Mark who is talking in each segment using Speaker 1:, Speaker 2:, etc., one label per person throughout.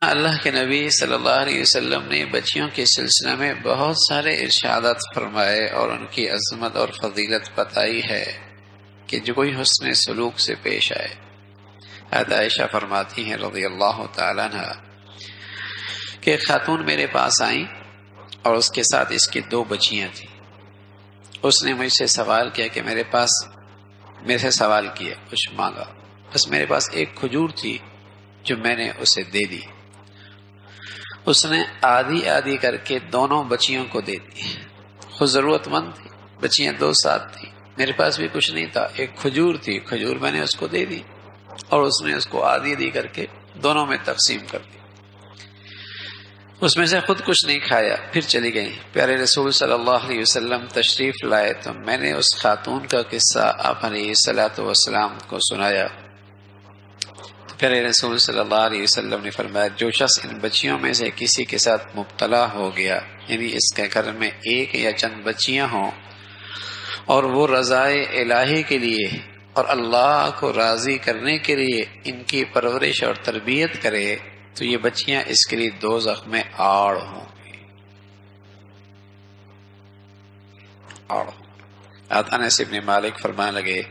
Speaker 1: اللہ کے نبی صلی اللہ علیہ وسلم نے بچیوں کے سلسلے میں بہت سارے ارشادات فرمائے اور ان کی عظمت اور فضیلت بتائی ہے کہ جو کوئی حسن سلوک سے پیش آئے۔ حضرت عائشہ فرماتی ہیں رضی اللہ تعالیٰ عنہ کہ خاتون میرے پاس آئیں اور اس کے ساتھ اس کی 2 بچیاں تھیں۔ اس نے مجھ سے سوال کیا کہ میرے سے سوال کیا، کچھ مانگا، بس میرے پاس ایک کھجور تھی جو میں نے اسے دے دی۔ اس نے آدھی آدھی کر کے دونوں بچیوں کو دے دی۔ خود ضرورت مند تھی، بچیاں 2 ساتھ تھیں، میرے پاس بھی کچھ نہیں تھا، ایک کھجور تھی، کھجور میں نے اس کو دے دی اور اس نے اس کو آدھی آدھی کر کے دونوں میں تقسیم کر دی۔ اس میں سے خود کچھ نہیں کھایا، پھر چلی گئی۔ پیارے رسول صلی اللہ علیہ وسلم تشریف لائے تو میں نے اس خاتون کا قصہ آپ علیہ الصلوۃ والسلام کو سنایا۔ پیارے رسول صلی اللہ علیہ وسلم نے فرمایا جو شخص ان بچیوں میں سے کسی کے ساتھ مبتلا ہو گیا، یعنی اس کے گھر میں ایک یا چند بچیاں ہوں اور وہ رضائے الہی کے لیے اور اللہ کو راضی کرنے کے لیے ان کی پرورش اور تربیت کرے تو یہ بچیاں اس کے لیے دوزخ میں آڑ ہوں گی۔ انس بن مالک فرمانے لگے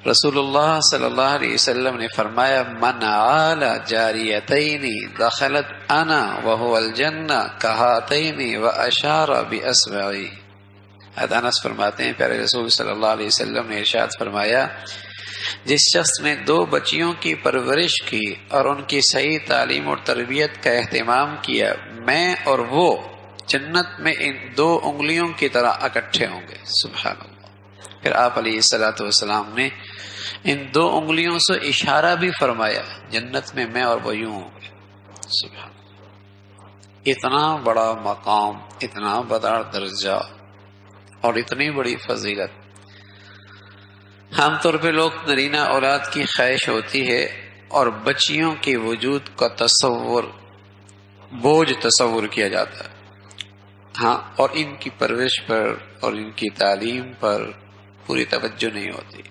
Speaker 1: رسول اللہ صلی اللہ علیہ وسلم نے فرمایا من عال جاریتین دخلت انا وهو الجنہ کہاتین واشار باصبعی۔ انس فرماتے ہیں پیارے رسول صلی اللہ علیہ وسلم نے ارشاد فرمایا جس شخص نے 2 بچیوں کی پرورش کی اور ان کی صحیح تعلیم اور تربیت کا اہتمام کیا، میں اور وہ جنت میں ان 2 انگلیوں کی طرح اکٹھے ہوں گے۔ سبحان اللہ۔ پھر آپ علیہ الصلوۃ والسلام نے ان 2 انگلیوں سے اشارہ بھی فرمایا، جنت میں میں اور وہ یوں ہوں گے۔ سبحان اللہ۔ اتنا بڑا مقام، اتنا بڑا درجہ اور اتنی بڑی فضیلت۔ عام طور پہ لوگ نرینہ اولاد کی خواہش ہوتی ہے اور بچیوں کے وجود کا بوجھ تصور کیا جاتا ہے، ہاں، اور ان کی پرورش پر اور ان کی تعلیم پر پوری توجہ نہیں ہوتی۔